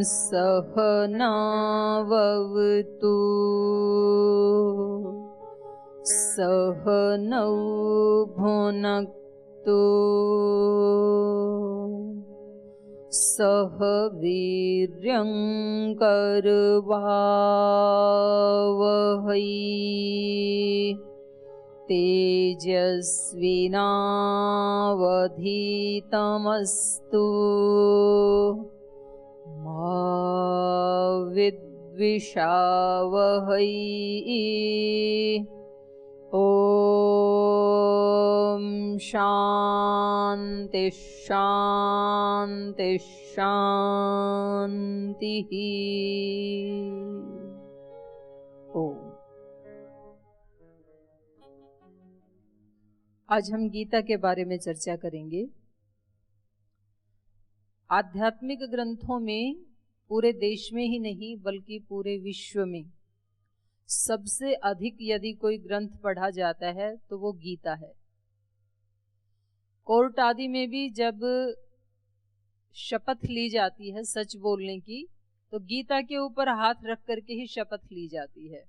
सहनावतु सहनौ भुनक्तु सह वीर्यं करवावहै तेजस्विनावधीतमस्तु मा विद्विषावहै। ॐ शान्ति शान्ति शान्तिः। ओम। आज हम गीता के बारे में चर्चा करेंगे। आध्यात्मिक ग्रंथों में पूरे देश में ही नहीं बल्कि पूरे विश्व में सबसे अधिक यदि कोई ग्रंथ पढ़ा जाता है तो वो गीता है। कोर्ट आदि में भी जब शपथ ली जाती है सच बोलने की तो गीता के ऊपर हाथ रख करके ही शपथ ली जाती है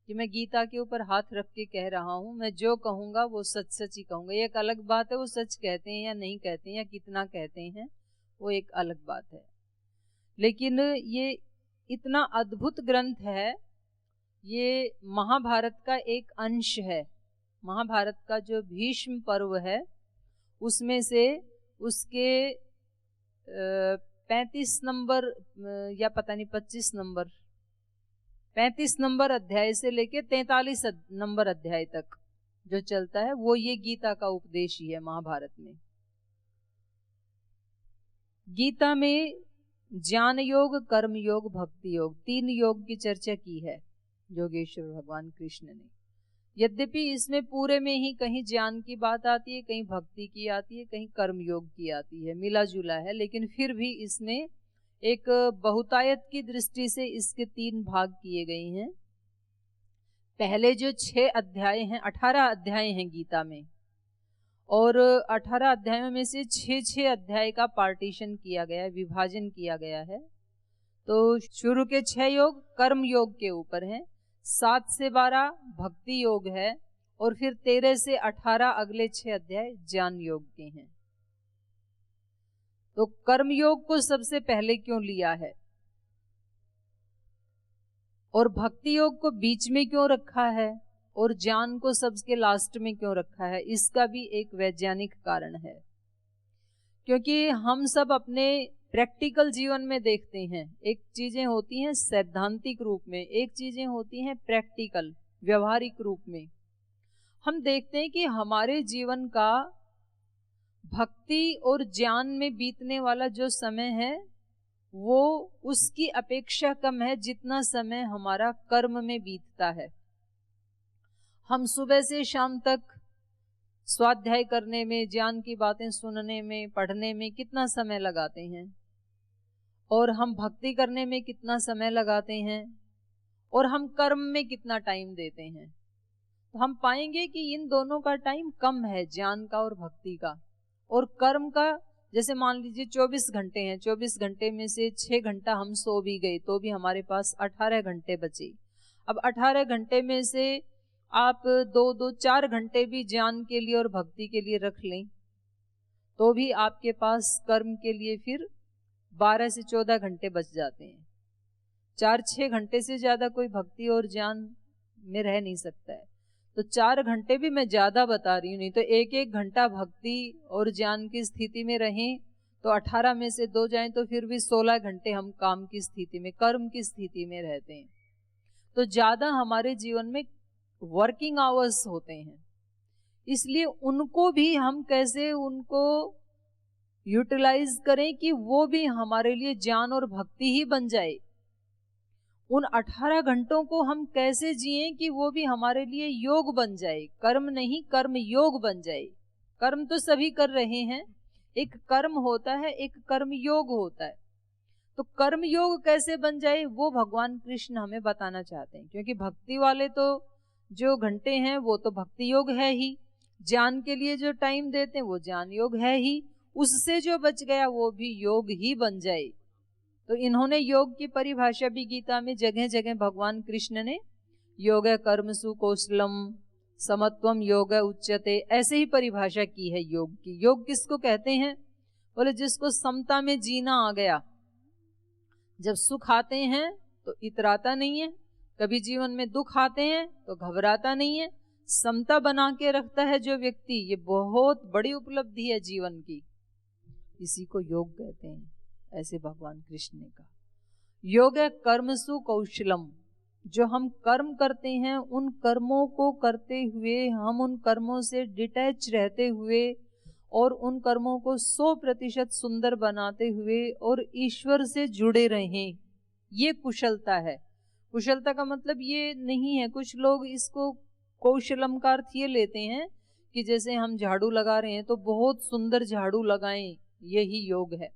कि मैं गीता के ऊपर हाथ रख के कह रहा हूं, मैं जो कहूंगा वो सच सच ही कहूंगा। ये एक अलग बात है वो सच कहते हैं या नहीं कहते हैं या कितना कहते हैं, वो एक अलग बात है। लेकिन ये इतना अद्भुत ग्रंथ है, ये महाभारत का एक अंश है। महाभारत का जो भीष्म पर्व है उसमें से उसके 35 नंबर या पता नहीं 25 नंबर 35 नंबर अध्याय से लेके 43 नंबर अध्याय तक जो चलता है वो ये गीता का उपदेश ही है। महाभारत में गीता में ज्ञान योग, कर्म योग, भक्ति योग, 3 योग की चर्चा की है योगेश्वर भगवान कृष्ण ने। यद्यपि इसमें पूरे में ही कहीं ज्ञान की बात आती है, कहीं भक्ति की आती है, कहीं कर्म योग की आती है, मिला जुला है, लेकिन फिर भी इसमें एक बहुतायत की दृष्टि से इसके 3 भाग किए गए हैं। पहले जो 6 अध्याय हैं, 18 अध्याय हैं गीता में, और 18 अध्यायों में से 6 अध्याय का पार्टीशन किया गया है, विभाजन किया गया है। तो शुरू के 6 योग कर्म योग के ऊपर हैं, 7 से 12 भक्ति योग है, और फिर 13 से 18 अगले 6 अध्याय ज्ञान योग के हैं। तो कर्म योग को सबसे पहले क्यों लिया है और भक्ति योग को बीच में क्यों रखा है और ज्ञान को सबसे लास्ट में क्यों रखा है, इसका भी एक वैज्ञानिक कारण है। क्योंकि हम सब अपने प्रैक्टिकल जीवन में देखते हैं, एक चीजें होती हैं सैद्धांतिक रूप में, एक चीजें होती हैं प्रैक्टिकल व्यवहारिक रूप में। हम देखते हैं कि हमारे जीवन का भक्ति और ज्ञान में बीतने वाला जो समय है वो उसकी अपेक्षा कम है जितना समय हमारा कर्म में बीतता है। हम सुबह से शाम तक स्वाध्याय करने में, ज्ञान की बातें सुनने में, पढ़ने में कितना समय लगाते हैं, और हम भक्ति करने में कितना समय लगाते हैं, और हम कर्म में कितना टाइम देते हैं। तो हम पाएंगे कि इन दोनों का टाइम कम है, ज्ञान का और भक्ति का। और कर्म का जैसे मान लीजिए 24 घंटे हैं, 24 घंटे में से 6 घंटा हम सो भी गए तो भी हमारे पास 18 घंटे बचे। अब 18 घंटे में से आप 4 घंटे भी ज्ञान के लिए और भक्ति के लिए रख लें तो भी आपके पास कर्म के लिए फिर 12 से 14 घंटे बच जाते हैं। 4-6 घंटे से ज्यादा कोई भक्ति और ज्ञान में रह नहीं सकता है। तो 4 घंटे भी मैं ज्यादा बता रही हूँ, नहीं तो 1-1 घंटा भक्ति और ज्ञान की स्थिति में रहें तो 18 में से 2 जाएं तो फिर भी 16 घंटे हम काम की स्थिति में, कर्म की स्थिति में रहते हैं। तो ज्यादा हमारे जीवन में वर्किंग आवर्स होते हैं, इसलिए उनको भी हम कैसे उनको यूटिलाइज करें कि वो भी हमारे लिए ज्ञान और भक्ति ही बन जाए। उन 18 घंटों को हम कैसे जिएं कि वो भी हमारे लिए योग बन जाए, कर्म नहीं कर्म योग बन जाए। कर्म तो सभी कर रहे हैं, एक कर्म होता है, एक कर्म योग होता है। तो कर्म योग कैसे बन जाए वो भगवान कृष्ण हमें बताना चाहते हैं, क्योंकि भक्ति वाले तो जो घंटे हैं वो तो भक्ति योग है ही, ज्ञान के लिए जो टाइम देते हैं वो ज्ञान योग है ही, उससे जो बच गया वो भी योग ही बन जाए। तो इन्होंने योग की परिभाषा भी गीता में जगह जगह भगवान कृष्ण ने योग कर्मसु कौशलम समत्वम योग उच्यते ऐसे ही परिभाषा की है योग की। योग किसको कहते हैं? बोले जिसको समता में जीना आ गया। जब सुख आते हैं तो इतराता नहीं है, कभी जीवन में दुख आते हैं तो घबराता नहीं है, समता बना के रखता है जो व्यक्ति, ये बहुत बड़ी उपलब्धि है जीवन की, इसी को योग कहते हैं। ऐसे भगवान कृष्ण ने कहा। योग है कर्मसु कौशलम, जो हम कर्म करते हैं उन कर्मों को करते हुए, हम उन कर्मों से डिटैच रहते हुए और उन कर्मों को 100% सुंदर बनाते हुए और ईश्वर से जुड़े रहें, ये कुशलता है। कुशलता का मतलब ये नहीं है, कुछ लोग इसको कौशलम का अर्थ ये लेते हैं कि जैसे हम झाड़ू लगा रहे हैं तो बहुत सुंदर झाड़ू लगाएं, यही योग है।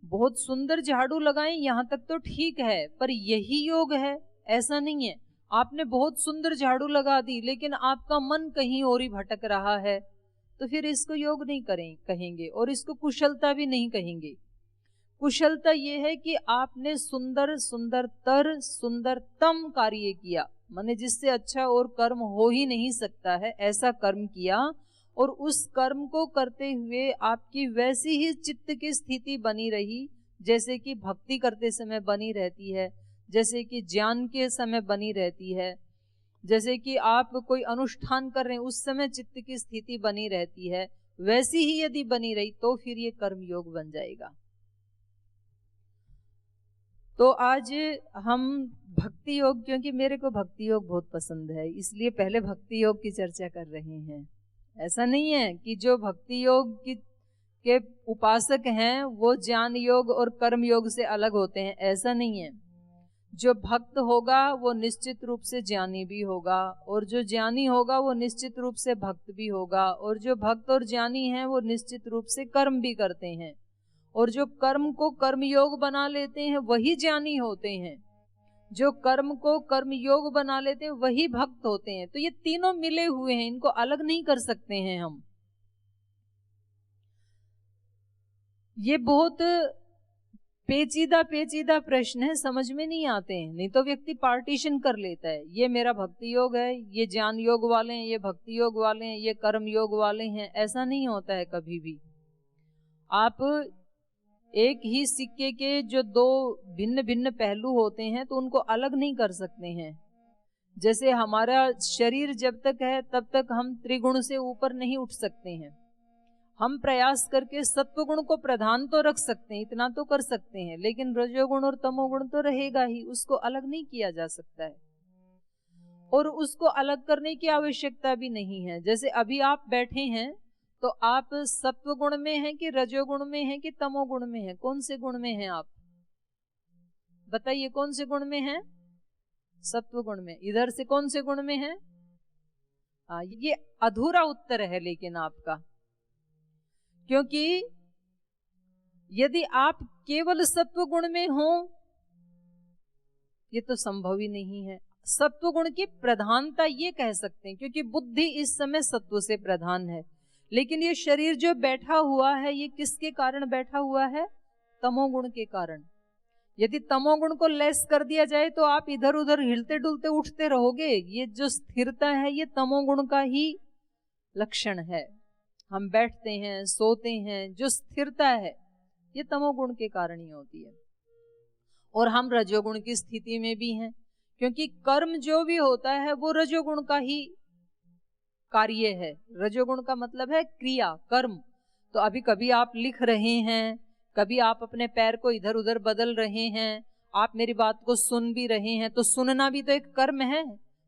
बहुत सुंदर झाड़ू लगाएं यहाँ तक तो ठीक है, पर यही योग है ऐसा नहीं है। आपने बहुत सुंदर झाड़ू लगा दी लेकिन आपका मन कहीं और ही भटक रहा है, तो फिर इसको योग नहीं कहेंगे और इसको कुशलता भी नहीं कहेंगे। कुशलता ये है कि आपने सुंदरतम कार्य किया, माने जिससे अच्छा और कर्म हो ही नहीं सकता है, ऐसा कर्म किया और उस कर्म को करते हुए आपकी वैसी ही चित्त की स्थिति बनी रही जैसे कि भक्ति करते समय बनी रहती है, जैसे कि ज्ञान के समय बनी रहती है, जैसे कि आप कोई अनुष्ठान कर रहे हैं उस समय चित्त की स्थिति बनी रहती है, वैसी ही यदि बनी रही तो फिर ये कर्म योग बन जाएगा। तो आज हम भक्ति योग, क्योंकि मेरे को भक्ति योग बहुत पसंद है इसलिए पहले भक्ति योग की चर्चा कर रहे हैं। ऐसा नहीं है कि जो भक्ति योग के उपासक हैं वो ज्ञान योग और कर्म योग से अलग होते हैं, ऐसा नहीं है। जो भक्त होगा वो निश्चित रूप से ज्ञानी भी होगा और जो ज्ञानी होगा वो निश्चित रूप से भक्त भी होगा, और जो भक्त और ज्ञानी हैं वो निश्चित रूप से कर्म भी करते हैं, और जो कर्म को कर्म योग बना लेते हैं वही ज्ञानी होते हैं, जो कर्म को कर्म योग बना लेते हैं वही भक्त होते हैं। तो ये तीनों मिले हुए हैं, इनको अलग नहीं कर सकते हैं हम। ये बहुत पेचीदा प्रश्न है, समझ में नहीं आते हैं, नहीं तो व्यक्ति पार्टीशन कर लेता है, ये मेरा भक्ति योग है, ये ज्ञान योग वाले हैं, ये भक्ति योग वाले हैं, ये कर्म योग वाले हैं। ऐसा नहीं होता है कभी भी। आप एक ही सिक्के के जो दो भिन्न भिन्न पहलू होते हैं तो उनको अलग नहीं कर सकते हैं। जैसे हमारा शरीर जब तक है तब तक हम त्रिगुण से ऊपर नहीं उठ सकते हैं। हम प्रयास करके सत्व गुण को प्रधान तो रख सकते हैं, इतना तो कर सकते हैं, लेकिन रजोगुण और तमोगुण तो रहेगा ही, उसको अलग नहीं किया जा सकता है और उसको अलग करने की आवश्यकता भी नहीं है। जैसे अभी आप बैठे हैं तो आप सत्व गुण में हैं कि रजोगुण में हैं कि तमोगुण में हैं? कौन से गुण में हैं आप? बताइए कौन से गुण में हैं? सत्व गुण में। इधर से कौन से गुण में हैं? ये अधूरा उत्तर है लेकिन आपका, क्योंकि यदि आप केवल सत्व गुण में हो ये तो संभव ही नहीं है। सत्व गुण की प्रधानता ये कह सकते हैं क्योंकि बुद्धि इस समय सत्व से प्रधान है, लेकिन ये शरीर जो बैठा हुआ है ये किसके कारण बैठा हुआ है? तमोगुण के कारण। यदि तमोगुण को लेस कर दिया जाए तो आप इधर उधर हिलते डुलते उठते रहोगे। ये जो स्थिरता है ये तमोगुण का ही लक्षण है। हम बैठते हैं, सोते हैं, जो स्थिरता है ये तमोगुण के कारण ही होती है। और हम रजोगुण की स्थिति में भी हैं क्योंकि कर्म जो भी होता है वो रजोगुण का ही कार्य है। रजोगुण का मतलब है क्रिया, कर्म। तो अभी कभी आप लिख रहे हैं, कभी आप अपने पैर को इधर उधर बदल रहे हैं, आप मेरी बात को सुन भी रहे हैं, तो सुनना भी तो एक कर्म है,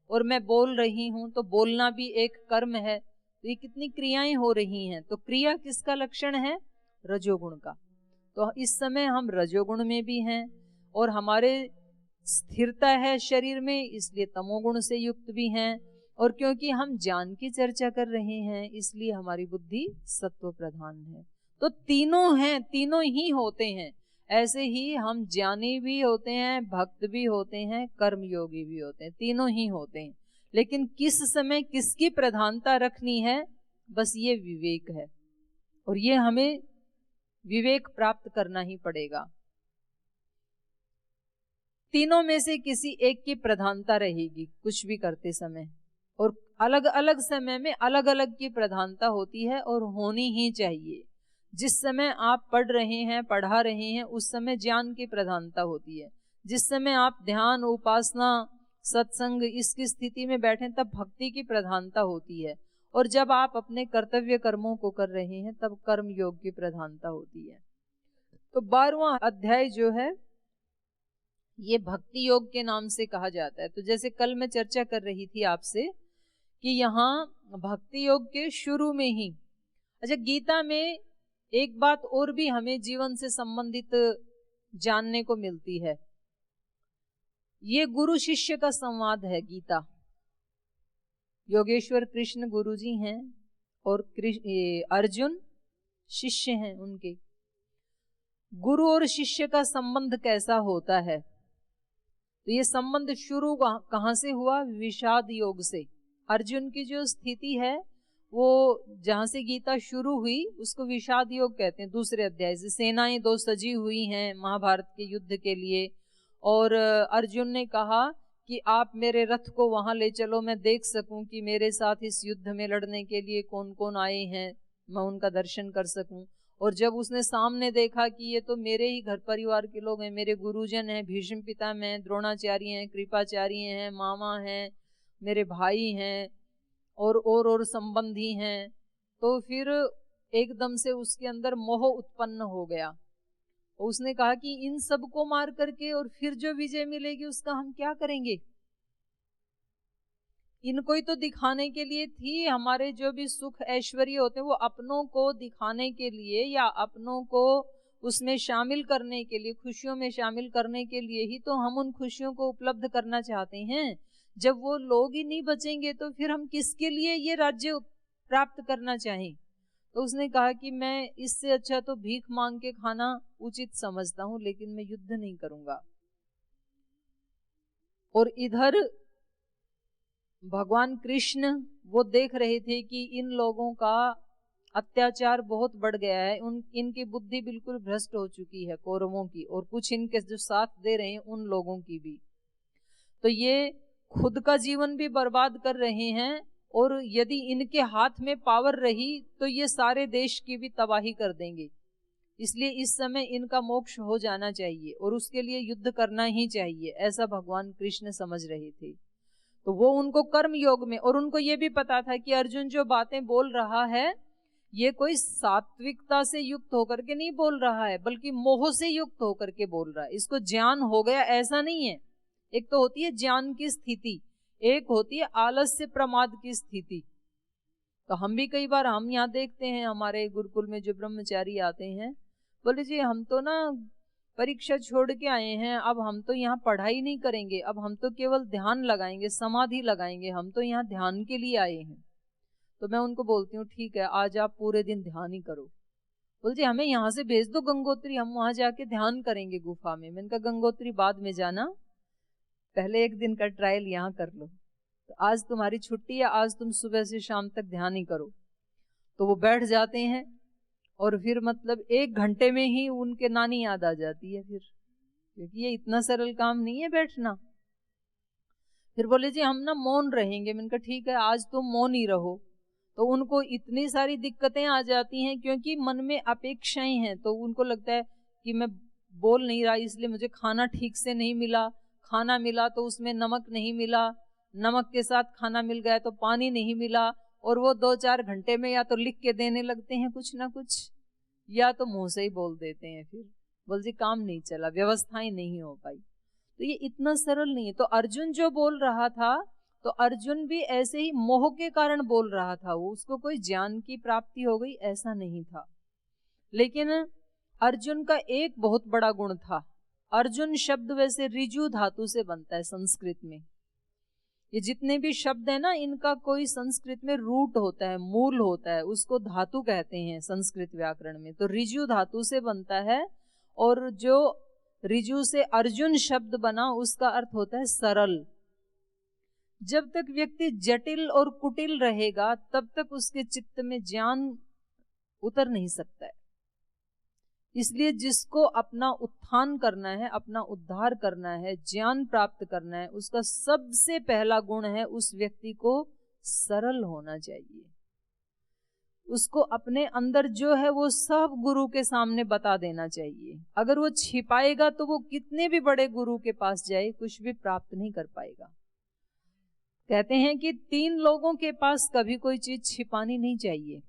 और मैं बोल रही हूं तो बोलना भी एक कर्म है। तो ये कितनी क्रियाएं हो रही हैं। तो क्रिया किसका लक्षण है? रजोगुण का। तो इस समय हम रजोगुण में भी हैं और हमारे स्थिरता है शरीर में, इसलिए तमोगुण से युक्त भी हैं। और क्योंकि हम ज्ञान की चर्चा कर रहे हैं इसलिए हमारी बुद्धि सत्व प्रधान है। तो तीनों हैं, तीनों ही होते हैं। ऐसे ही हम ज्ञानी भी होते हैं, भक्त भी होते हैं, कर्म योगी भी होते हैं, तीनों ही होते हैं। लेकिन किस समय किसकी प्रधानता रखनी है, बस ये विवेक है, और ये हमें विवेक प्राप्त करना ही पड़ेगा। तीनों में से किसी एक की प्रधानता रहेगी कुछ भी करते समय, और अलग अलग समय में अलग अलग की प्रधानता होती है और होनी ही चाहिए। जिस समय आप पढ़ रहे हैं, पढ़ा रहे हैं, उस समय ज्ञान की प्रधानता होती है। जिस समय आप ध्यान, उपासना, सत्संग इसकी स्थिति में बैठे तब भक्ति की प्रधानता होती है। और जब आप अपने कर्तव्य कर्मों को कर रहे हैं तब कर्म योग की प्रधानता होती है। तो 12वां अध्याय जो है ये भक्ति योग के नाम से कहा जाता है। तो जैसे कल मैं चर्चा कर रही थी आपसे कि यहाँ भक्ति योग के शुरू में ही, अच्छा, गीता में एक बात और भी हमें जीवन से संबंधित जानने को मिलती है। ये गुरु शिष्य का संवाद है गीता। योगेश्वर कृष्ण गुरु जी हैं और अर्जुन शिष्य हैं उनके। गुरु और शिष्य का संबंध कैसा होता है? तो ये संबंध शुरू कहां से हुआ? विषाद योग से। अर्जुन की जो स्थिति है वो जहां से गीता शुरू हुई उसको विषाद योग कहते हैं। दूसरे अध्याय से सेनाएं 2 सजी हुई हैं महाभारत के युद्ध के लिए, और अर्जुन ने कहा कि आप मेरे रथ को वहां ले चलो, मैं देख सकूं कि मेरे साथ इस युद्ध में लड़ने के लिए कौन कौन आए हैं, मैं उनका दर्शन कर सकूं। और जब उसने सामने देखा कि ये तो मेरे ही घर परिवार के लोग हैं, मेरे गुरुजन हैं, भीष्म पितामह हैं, द्रोणाचार्य हैं, कृपाचार्य हैं, मामा हैं, मेरे भाई हैं और संबंधी हैं, तो फिर एकदम से उसके अंदर मोह उत्पन्न हो गया। उसने कहा कि इन सबको मार करके और फिर जो विजय मिलेगी उसका हम क्या करेंगे? इनको ही तो दिखाने के लिए थी। हमारे जो भी सुख ऐश्वर्य होते हैं वो अपनों को दिखाने के लिए या अपनों को उसमें शामिल करने के लिए, खुशियों में शामिल करने के लिए ही तो हम उन खुशियों को उपलब्ध करना चाहते हैं। जब वो लोग ही नहीं बचेंगे तो फिर हम किसके लिए ये राज्य प्राप्त करना चाहें? तो उसने कहा कि मैं इससे अच्छा तो भीख मांग के खाना उचित समझता हूं, लेकिन मैं युद्ध नहीं करूंगा। और इधर भगवान कृष्ण वो देख रहे थे कि इन लोगों का अत्याचार बहुत बढ़ गया है, इनकी बुद्धि बिल्कुल भ्रष्ट हो चुकी है कौरवों की, और कुछ इनके जो साथ दे रहे हैं उन लोगों की भी। तो ये खुद का जीवन भी बर्बाद कर रहे हैं, और यदि इनके हाथ में पावर रही तो ये सारे देश की भी तबाही कर देंगे। इसलिए इस समय इनका मोक्ष हो जाना चाहिए और उसके लिए युद्ध करना ही चाहिए, ऐसा भगवान कृष्ण समझ रहे थे। तो वो उनको कर्म योग में, और उनको ये भी पता था कि अर्जुन जो बातें बोल रहा है ये कोई सात्विकता से युक्त होकर के नहीं बोल रहा है, बल्कि मोह से युक्त होकर के बोल रहा है। इसको ज्ञान हो गया ऐसा नहीं है। एक तो होती है ज्ञान की स्थिति, एक होती है आलस्य प्रमाद की स्थिति। तो हम भी कई बार हम यहाँ देखते हैं हमारे गुरुकुल में जो ब्रह्मचारी आते हैं, बोले जी हम तो ना परीक्षा छोड़ के आए हैं, अब हम तो यहाँ पढ़ाई नहीं करेंगे, अब हम तो केवल ध्यान लगाएंगे, समाधि लगाएंगे, हम तो यहाँ ध्यान के लिए आए हैं। तो मैं उनको बोलती हूँ ठीक है, आज आप पूरे दिन ध्यान ही करो। बोल जी हमें यहाँ से भेज दो गंगोत्री, हम वहां जाके ध्यान करेंगे गुफा में। मैंने कहा गंगोत्री बाद में जाना, पहले एक दिन का ट्रायल यहाँ कर लो। तो आज तुम्हारी छुट्टी है, आज तुम सुबह से शाम तक ध्यान ही करो। तो वो बैठ जाते हैं और फिर मतलब 1 घंटे में ही उनके नानी याद आ जाती है फिर, क्योंकि ये इतना सरल काम नहीं है बैठना। फिर बोले जी हम ना मौन रहेंगे। मैंने कहा ठीक है, आज तुम मौन ही रहो। तो उनको इतनी सारी दिक्कतें आ जाती हैं क्योंकि मन में अपेक्षाएं हैं। तो उनको लगता है कि मैं बोल नहीं रहा इसलिए मुझे खाना ठीक से नहीं मिला, खाना मिला तो उसमें नमक नहीं मिला, नमक के साथ खाना मिल गया तो पानी नहीं मिला, और वो 2-4 घंटे में या तो लिख के देने लगते हैं कुछ ना कुछ, या तो मुंह से ही बोल देते हैं। फिर बोल जी काम नहीं चला, व्यवस्थाएं नहीं हो पाई। तो ये इतना सरल नहीं है। तो अर्जुन जो बोल रहा था, तो अर्जुन भी ऐसे ही मोह के कारण बोल रहा था, वो उसको कोई ज्ञान की प्राप्ति हो गई ऐसा नहीं था। लेकिन अर्जुन का एक बहुत बड़ा गुण था। अर्जुन शब्द वैसे ऋजु धातु से बनता है संस्कृत में। ये जितने भी शब्द है ना, इनका कोई संस्कृत में रूट होता है, मूल होता है, उसको धातु कहते हैं संस्कृत व्याकरण में। तो ऋजु धातु से बनता है, और जो ऋजु से अर्जुन शब्द बना उसका अर्थ होता है सरल। जब तक व्यक्ति जटिल और कुटिल रहेगा तब तक उसके चित्त में ज्ञान उतर नहीं सकता है। इसलिए जिसको अपना उत्थान करना है, अपना उद्धार करना है, ज्ञान प्राप्त करना है, उसका सबसे पहला गुण है उस व्यक्ति को सरल होना चाहिए। उसको अपने अंदर जो है वो सब गुरु के सामने बता देना चाहिए। अगर वो छिपाएगा तो वो कितने भी बड़े गुरु के पास जाए कुछ भी प्राप्त नहीं कर पाएगा। कहते हैं कि 3 लोगों के पास कभी कोई चीज छिपानी नहीं चाहिए,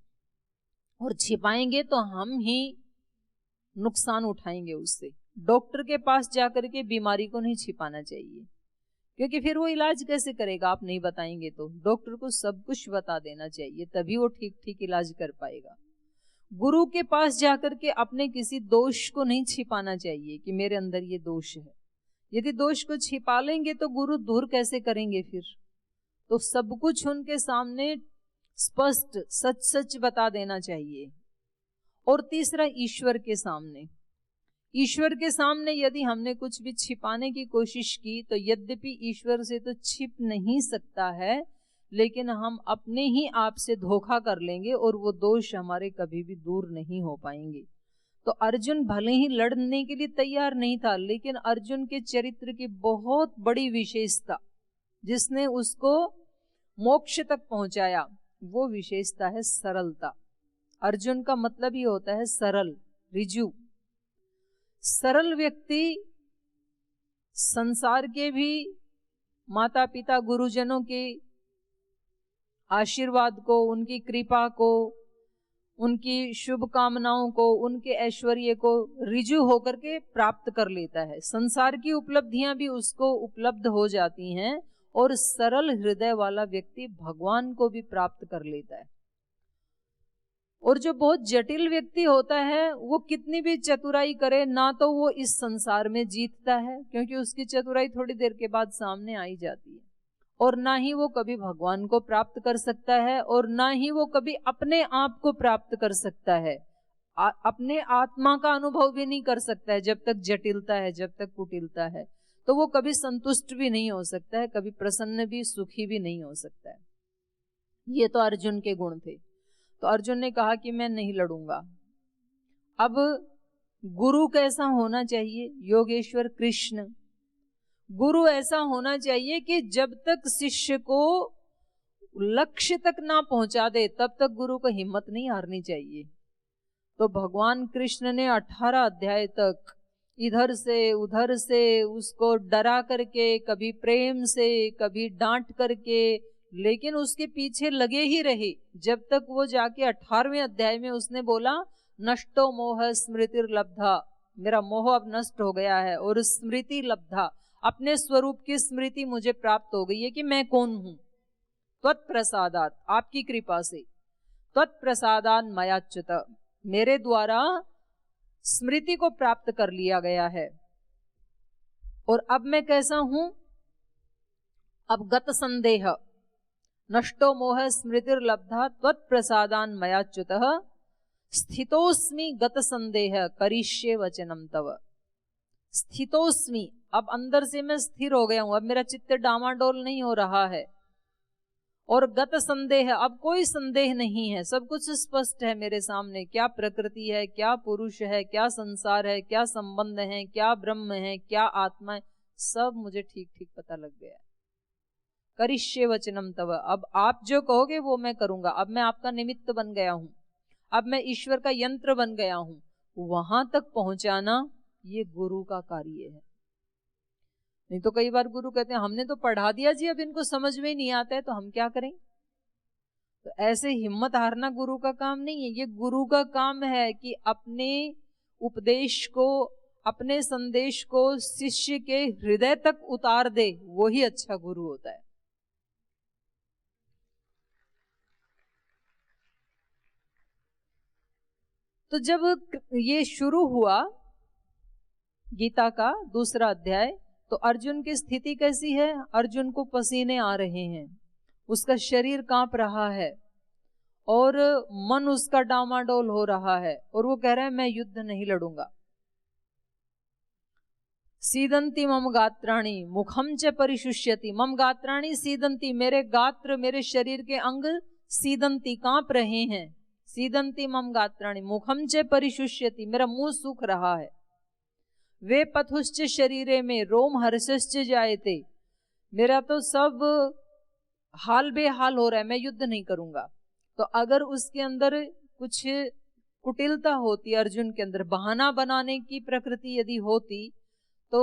और छिपाएंगे तो हम ही नुकसान उठाएंगे उससे। डॉक्टर के पास जाकर के बीमारी को नहीं छिपाना चाहिए, क्योंकि फिर वो इलाज कैसे करेगा, आप नहीं बताएंगे तो। डॉक्टर को सब कुछ बता देना चाहिए, तभी वो ठीक ठीक इलाज कर पाएगा। गुरु के पास जाकर के अपने किसी दोष को नहीं छिपाना चाहिए कि मेरे अंदर ये दोष है। यदि दोष को छिपा लेंगे तो गुरु दूर कैसे करेंगे फिर। तो सब कुछ उनके सामने स्पष्ट सच सच बता देना चाहिए। और तीसरा, ईश्वर के सामने। ईश्वर के सामने यदि हमने कुछ भी छिपाने की कोशिश की तो यद्यपि ईश्वर से तो छिप नहीं सकता है, लेकिन हम अपने ही आप से धोखा कर लेंगे और वो दोष हमारे कभी भी दूर नहीं हो पाएंगे। तो अर्जुन भले ही लड़ने के लिए तैयार नहीं था, लेकिन अर्जुन के चरित्र की बहुत बड़ी विशेषता जिसने उसको मोक्ष तक पहुंचाया, वो विशेषता है सरलता। अर्जुन का मतलब ही होता है सरल, रिजु। सरल व्यक्ति संसार के भी माता पिता गुरुजनों के आशीर्वाद को, उनकी कृपा को, उनकी शुभकामनाओं को, उनके ऐश्वर्य को रिजु होकर के प्राप्त कर लेता है। संसार की उपलब्धियां भी उसको उपलब्ध हो जाती हैं, और सरल हृदय वाला व्यक्ति भगवान को भी प्राप्त कर लेता है। और जो बहुत जटिल व्यक्ति होता है वो कितनी भी चतुराई करे ना तो वो इस संसार में जीतता है, क्योंकि उसकी चतुराई थोड़ी देर के बाद सामने आई जाती है, और ना ही वो कभी भगवान को प्राप्त कर सकता है, और ना ही वो कभी अपने आप को प्राप्त कर सकता है। अपने आत्मा का अनुभव भी नहीं कर सकता है जब तक जटिलता है, जब तक कुटिलता है। तो वो कभी संतुष्ट भी नहीं हो सकता है, कभी प्रसन्न भी, सुखी भी नहीं हो सकता है। ये तो अर्जुन के गुण थे। तो अर्जुन ने कहा कि मैं नहीं लड़ूंगा। अब गुरु कैसा होना चाहिए? योगेश्वर कृष्ण गुरु ऐसा होना चाहिए कि जब तक शिष्य को लक्ष्य तक ना पहुंचा दे तब तक गुरु को हिम्मत नहीं हारनी चाहिए। तो भगवान कृष्ण ने 18 अध्याय तक इधर से उधर से उसको डरा करके, कभी प्रेम से, कभी डांट करके, लेकिन उसके पीछे लगे ही रहे, जब तक वो जाके 18वें अध्याय में उसने बोला नष्टो मोह स्मृतिर लब्धा, मेरा मोह अब नष्ट हो गया है, और स्मृति लब्धा, अपने स्वरूप की स्मृति मुझे प्राप्त हो गई है कि मैं कौन हूं। त्वत्प्रसादात, आपकी कृपा से, त्वत्प्रसादान मयाच्युत, मेरे द्वारा स्मृति को प्राप्त कर लिया गया है। और अब मैं कैसा हूं? अब गत संदेह, नष्टो मोह स्मृतिर्लब्धा त्वत्प्रसादान मयाच्युतः स्थितोस्मि गत संदेह करिष्ये वचनम तव। स्थितोस्मि, अब अंदर से मैं स्थिर हो गया हूं, अब मेरा चित्त डामाडोल नहीं हो रहा है। और गत संदेह, अब कोई संदेह नहीं है, सब कुछ स्पष्ट है मेरे सामने। क्या प्रकृति है, क्या पुरुष है, क्या संसार है, क्या संबंध है, क्या ब्रह्म है, क्या आत्मा है, सब मुझे ठीक ठीक पता लग गया। करिष्ये वचनम तव, अब आप जो कहोगे वो मैं करूंगा। अब मैं आपका निमित्त बन गया हूं, अब मैं ईश्वर का यंत्र बन गया हूं। वहां तक पहुंचाना ये गुरु का कार्य है। नहीं तो कई बार गुरु कहते हैं हमने तो पढ़ा दिया जी, अब इनको समझ में ही नहीं आता है तो हम क्या करें। तो ऐसे हिम्मत हारना गुरु का काम नहीं है। ये गुरु का काम है कि अपने उपदेश को, अपने संदेश को शिष्य के हृदय तक उतार दे, वही अच्छा गुरु होता है। तो जब ये शुरू हुआ गीता का दूसरा अध्याय, तो अर्जुन की स्थिति कैसी है? अर्जुन को पसीने आ रहे हैं, उसका शरीर कांप रहा है, और मन उसका डामाडोल हो रहा है, और वो कह रहा है मैं युद्ध नहीं लड़ूंगा। सीदंती मम गात्राणि मुखम च परिशुष्यति, मम गात्राणि सीदंती, मेरे गात्र, मेरे शरीर के अंग सीदंती, कांप रहे हैं। सीदंती मम गात्राणि मुखम च परिशुष्यति, मेरा मुंह सूख रहा है। वे पथुश्च शरीरे में रोम हर्षश्च जायते, मेरा तो सब हाल बेहाल हो रहा है, मैं युद्ध नहीं करूंगा। तो अगर उसके अंदर कुछ कुटिलता होती, अर्जुन के अंदर बहाना बनाने की प्रकृति यदि होती, तो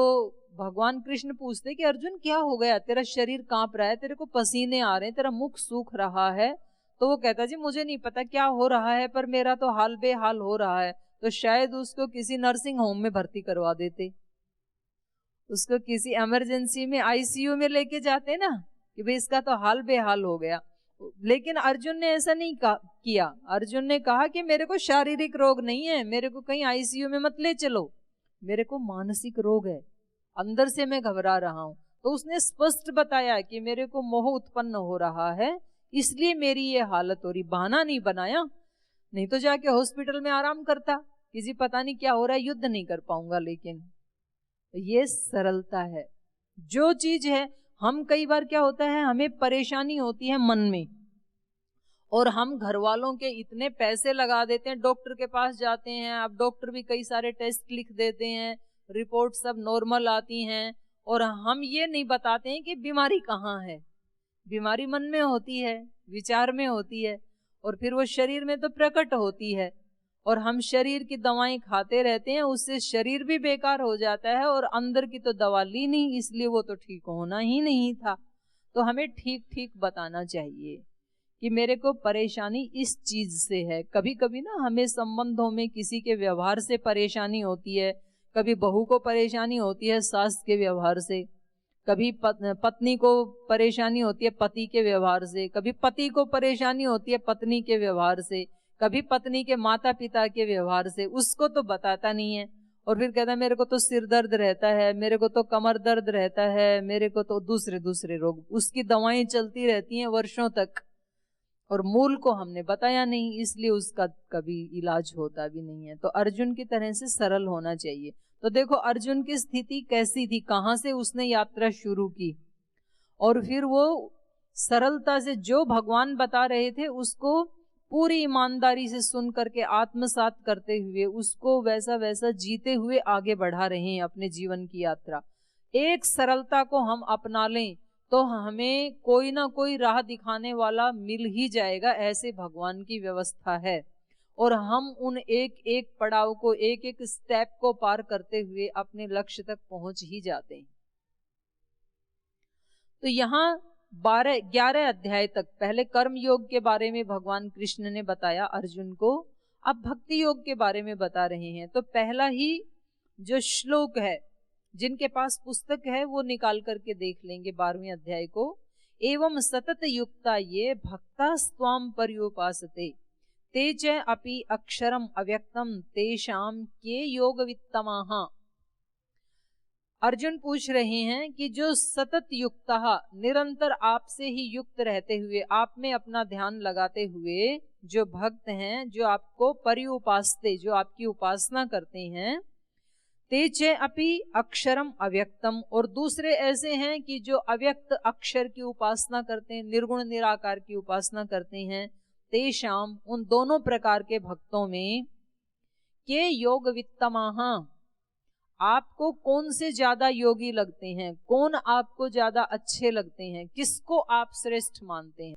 भगवान कृष्ण पूछते कि अर्जुन क्या हो गया, तेरा शरीर कांप रहा है, तेरे को पसीने आ रहे हैं, तेरा मुख सूख रहा है। तो वो कहता जी मुझे नहीं पता क्या हो रहा है, पर मेरा तो हाल बेहाल हो रहा है। तो शायद उसको किसी नर्सिंग होम में भर्ती करवा देते, उसको किसी इमरजेंसी में आईसीयू में लेके जाते ना, कि भाई इसका तो हाल बेहाल हो गया। लेकिन अर्जुन ने ऐसा नहीं किया। अर्जुन ने कहा कि मेरे को शारीरिक रोग नहीं है, मेरे को कहीं आईसीयू में मत ले चलो, मेरे को मानसिक रोग है, अंदर से मैं घबरा रहा हूं। तो उसने स्पष्ट बताया कि मेरे को मोह उत्पन्न हो रहा है, इसलिए मेरी ये हालत हो रही। बहाना नहीं बनाया, नहीं तो जाके हॉस्पिटल में आराम करता, किसी पता नहीं क्या हो रहा है, युद्ध नहीं कर पाऊंगा। लेकिन ये सरलता है जो चीज है। हम कई बार क्या होता है, हमें परेशानी होती है मन में, और हम घर वालों के इतने पैसे लगा देते हैं, डॉक्टर के पास जाते हैं, अब डॉक्टर भी कई सारे टेस्ट लिख देते हैं, रिपोर्ट सब नॉर्मल आती हैं, और हम ये नहीं बताते हैं कि बीमारी कहाँ है। बीमारी मन में होती है, विचार में होती है, और फिर वो शरीर में तो प्रकट होती है, और हम शरीर की दवाएं खाते रहते हैं, उससे शरीर भी बेकार हो जाता है, और अंदर की तो दवा ली नहीं, इसलिए वो तो ठीक होना ही नहीं था। तो हमें ठीक ठीक बताना चाहिए कि मेरे को परेशानी इस चीज से है। कभी कभी ना हमें संबंधों में किसी के व्यवहार से परेशानी होती है, कभी बहू को परेशानी होती है सास के व्यवहार से, कभी पत्नी को परेशानी होती है पति के व्यवहार से, कभी पति को परेशानी होती है पत्नी के व्यवहार से, कभी पत्नी के माता पिता के व्यवहार से। उसको तो बताता नहीं है, और फिर कहता है मेरे को तो सिर दर्द रहता है, मेरे को तो कमर दर्द रहता है, मेरे को तो दूसरे रोग, उसकी दवाएं चलती रहती हैं वर्षों तक, और मूल को हमने बताया नहीं, इसलिए उसका कभी इलाज होता भी नहीं है। तो अर्जुन की तरह से सरल होना चाहिए। तो देखो अर्जुन की स्थिति कैसी थी, कहां से उसने यात्रा शुरू की, और फिर वो सरलता से जो भगवान बता रहे थे उसको पूरी ईमानदारी से सुन करके आत्मसात करते हुए उसको वैसा वैसा जीते हुए आगे बढ़ा रहे हैं अपने जीवन की यात्रा। एक सरलता को हम अपना लें तो हमें कोई ना कोई राह दिखाने वाला मिल ही जाएगा, ऐसे भगवान की व्यवस्था है। और हम उन एक एक पड़ाव को, एक एक स्टेप को पार करते हुए अपने लक्ष्य तक पहुंच ही जाते हैं। तो यहाँ 11 अध्याय तक पहले कर्म योग के बारे में भगवान कृष्ण ने बताया अर्जुन को, अब भक्ति योग के बारे में बता रहे हैं। तो पहला ही जो श्लोक है, जिनके पास पुस्तक है वो निकाल करके देख लेंगे 12वें अध्याय को। एवं सतत युक्ता ये भक्ता स्वाम पर्युपासते ते च अपि अक्षरम अव्यक्तम तेषाम के योग वित्तमाः। अर्जुन पूछ रहे हैं कि जो सतत युक्ता, निरंतर आपसे ही युक्त रहते हुए, आप में अपना ध्यान लगाते हुए जो भक्त हैं, जो आपको पर्युपासते, जो आपकी उपासना करते हैं, ते च अपि अक्षरम अव्यक्तम, और दूसरे ऐसे हैं कि जो अव्यक्त अक्षर की उपासना करते हैं, निर्गुण निराकार की उपासना करते हैं, तेषाम उन दोनों प्रकार के भक्तों में के योग वित्तमाः, आपको कौन से ज्यादा योगी लगते हैं, कौन आपको ज्यादा अच्छे लगते हैं, किसको आप श्रेष्ठ मानते हैं।